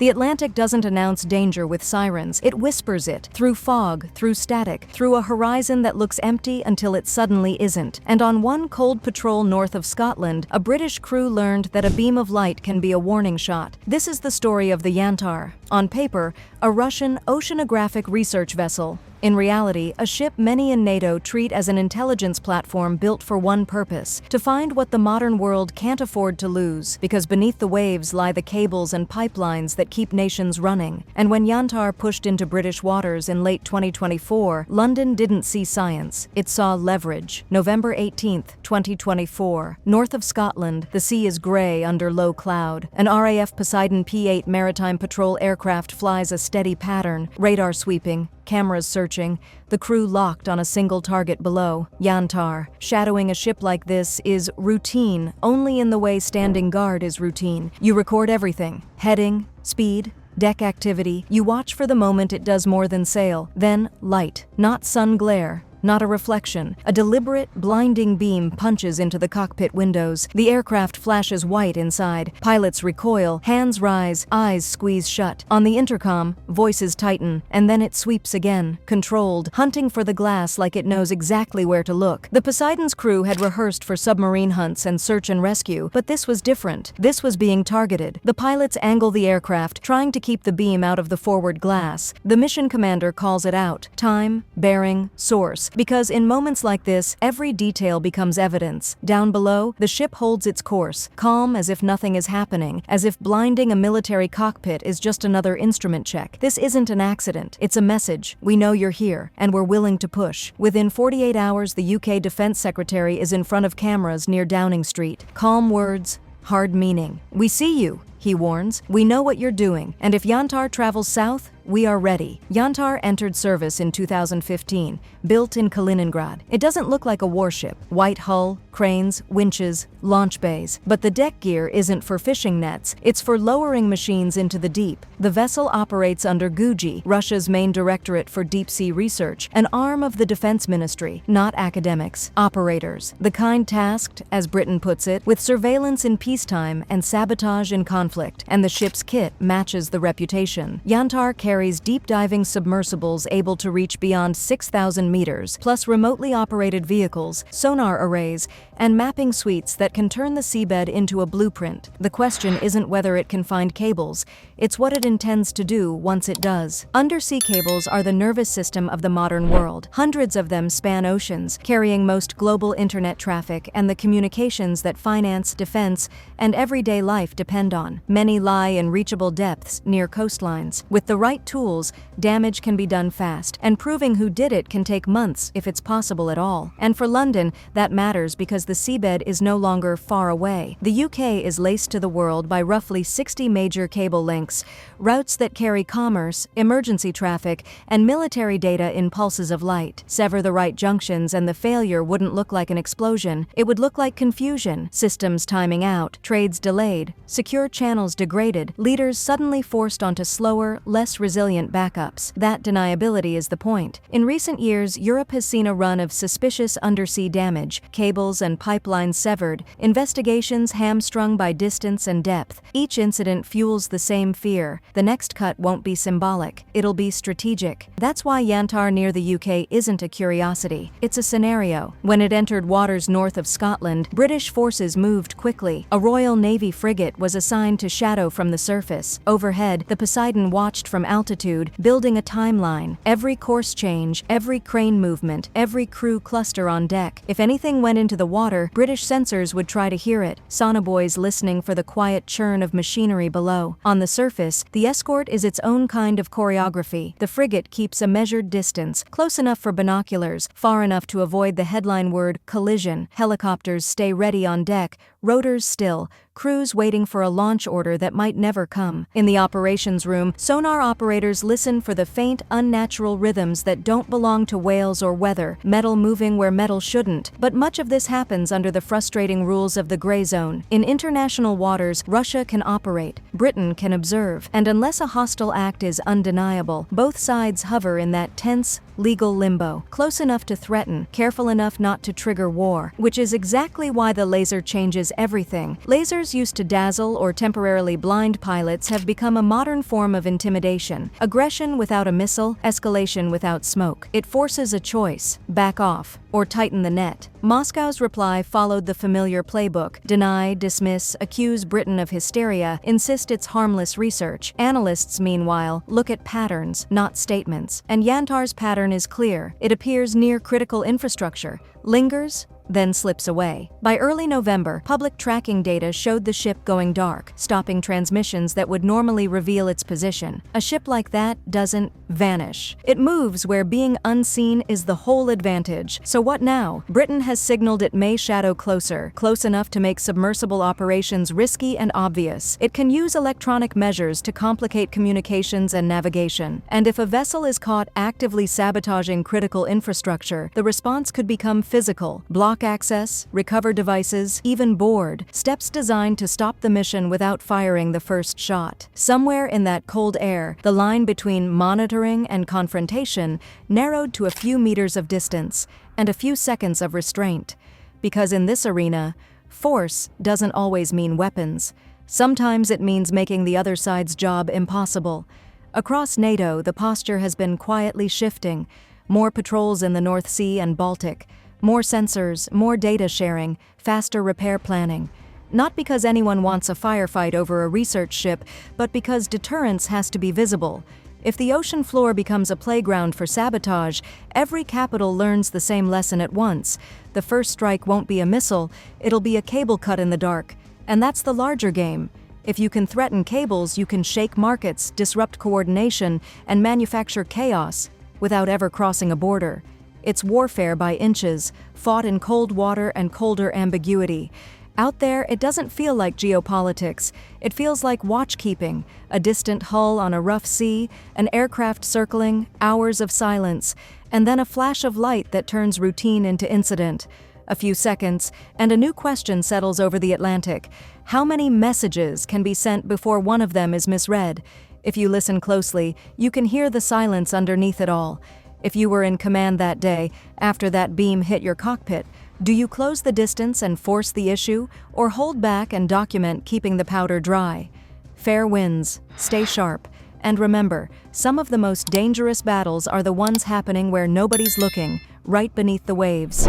The Atlantic doesn't announce danger with sirens, it whispers it, through fog, through static, through a horizon that looks empty until it suddenly isn't. And on one cold patrol north of Scotland, a British crew learned that a beam of light can be a warning shot. This is the story of the Yantar. On paper, a Russian oceanographic research vessel. In reality, a ship many in NATO treat as an intelligence platform built for one purpose: to find what the modern world can't afford to lose, because beneath the waves lie the cables and pipelines that keep nations running. And when Yantar pushed into British waters in late 2024, London didn't see science, it saw leverage. November 18, 2024. North of Scotland, the sea is grey under low cloud. An RAF Poseidon P-8 maritime patrol aircraft flies a steady pattern, radar sweeping, cameras searching, the crew locked on a single target below. Yantar. Shadowing a ship like this is routine, only in the way standing guard is routine. You record everything: heading, speed, deck activity. You watch for the moment it does more than sail. Then light, not sun glare. Not a reflection. A deliberate, blinding beam punches into the cockpit windows. The aircraft flashes white inside. Pilots recoil, hands rise, eyes squeeze shut. On the intercom, voices tighten, and then it sweeps again, controlled, hunting for the glass like it knows exactly where to look. The Poseidon's crew had rehearsed for submarine hunts and search and rescue, but this was different. This was being targeted. The pilots angle the aircraft, trying to keep the beam out of the forward glass. The mission commander calls it out: time, bearing, source. Because in moments like this, every detail becomes evidence. Down below, the ship holds its course, calm as if nothing is happening, as if blinding a military cockpit is just another instrument check. This isn't an accident. It's a message. We know you're here, and we're willing to push. Within 48 hours, the UK Defence Secretary is in front of cameras near Downing Street. Calm words, hard meaning. We see you, he warns. We know what you're doing, and if Yantar travels south, we are ready. Yantar entered service in 2015, built in Kaliningrad. It doesn't look like a warship. White hull, cranes, winches, launch bays. But the deck gear isn't for fishing nets, it's for lowering machines into the deep. The vessel operates under GUJI, Russia's main directorate for deep-sea research, an arm of the defense ministry, not academics, operators. The kind tasked, as Britain puts it, with surveillance in peacetime and sabotage in conflict, and the ship's kit matches the reputation. Yantar carries deep-diving submersibles able to reach beyond 6,000 meters, plus remotely operated vehicles, sonar arrays, and mapping suites that can turn the seabed into a blueprint. The question isn't whether it can find cables, it's what it intends to do once it does. Undersea cables are the nervous system of the modern world. Hundreds of them span oceans, carrying most global internet traffic and the communications that finance, defense, and everyday life depend on. Many lie in reachable depths near coastlines. With the right tools, damage can be done fast, and proving who did it can take months if it's possible at all. And for London, that matters because the seabed is no longer far away. The UK is laced to the world by roughly 60 major cable links, routes that carry commerce, emergency traffic, and military data in pulses of light. Sever the right junctions and the failure wouldn't look like an explosion. It would look like confusion, systems timing out, trades delayed, secure channels degraded, leaders suddenly forced onto slower, less resilient backups. That deniability is the point. In recent years, Europe has seen a run of suspicious undersea damage, cables and pipelines severed, investigations hamstrung by distance and depth. Each incident fuels the same fear. The next cut won't be symbolic, it'll be strategic. That's why Yantar near the UK isn't a curiosity, it's a scenario. When it entered waters north of Scotland, British forces moved quickly. A Royal Navy frigate was assigned to shadow from the surface. Overhead, the Poseidon watched from altitude, building a timeline. Every course change, every crane movement, every crew cluster on deck. If anything went into the water, British sensors would try to hear it, sonobuoys listening for the quiet churn of machinery below. On the surface, the escort is its own kind of choreography. The frigate keeps a measured distance, close enough for binoculars, far enough to avoid the headline word collision. Helicopters stay ready on deck, rotors still, crews waiting for a launch order that might never come. In the operations room, sonar operators listen for the faint, unnatural rhythms that don't belong to whales or weather, metal moving where metal shouldn't. But much of this happens under the frustrating rules of the gray zone. In international waters, Russia can operate, Britain can observe, and unless a hostile act is undeniable, both sides hover in that tense, legal limbo, close enough to threaten, careful enough not to trigger war, which is exactly why the laser changes everything. Lasers used to dazzle or temporarily blind pilots have become a modern form of intimidation. Aggression without a missile, escalation without smoke. It forces a choice: back off or tighten the net. Moscow's reply followed the familiar playbook: deny, dismiss, accuse Britain of hysteria, insist it's harmless research. Analysts, meanwhile, look at patterns, not statements. And Yantar's pattern is clear. It appears near critical infrastructure, lingers, then slips away. By early November, public tracking data showed the ship going dark, stopping transmissions that would normally reveal its position. A ship like that doesn't vanish. It moves where being unseen is the whole advantage. So what now? Britain has signaled it may shadow closer, close enough to make submersible operations risky and obvious. It can use electronic measures to complicate communications and navigation. And if a vessel is caught actively sabotaging critical infrastructure, the response could become physical: block access, recover devices, even board. Steps designed to stop the mission without firing the first shot. Somewhere in that cold air, the line between monitoring and confrontation narrowed to a few meters of distance and a few seconds of restraint. Because in this arena, force doesn't always mean weapons. Sometimes it means making the other side's job impossible. Across NATO, the posture has been quietly shifting. More patrols in the North Sea and Baltic. More sensors, more data sharing, faster repair planning. Not because anyone wants a firefight over a research ship, but because deterrence has to be visible. If the ocean floor becomes a playground for sabotage, every capital learns the same lesson at once. The first strike won't be a missile, it'll be a cable cut in the dark. And that's the larger game. If you can threaten cables, you can shake markets, disrupt coordination, and manufacture chaos without ever crossing a border. It's warfare by inches, fought in cold water and colder ambiguity. Out there, it doesn't feel like geopolitics. It feels like watchkeeping, a distant hull on a rough sea, an aircraft circling, hours of silence, and then a flash of light that turns routine into incident. A few seconds, and a new question settles over the Atlantic. How many messages can be sent before one of them is misread? If you listen closely, you can hear the silence underneath it all. If you were in command that day, after that beam hit your cockpit, do you close the distance and force the issue, or hold back and document, keeping the powder dry? Fair winds, stay sharp, and remember, some of the most dangerous battles are the ones happening where nobody's looking, right beneath the waves.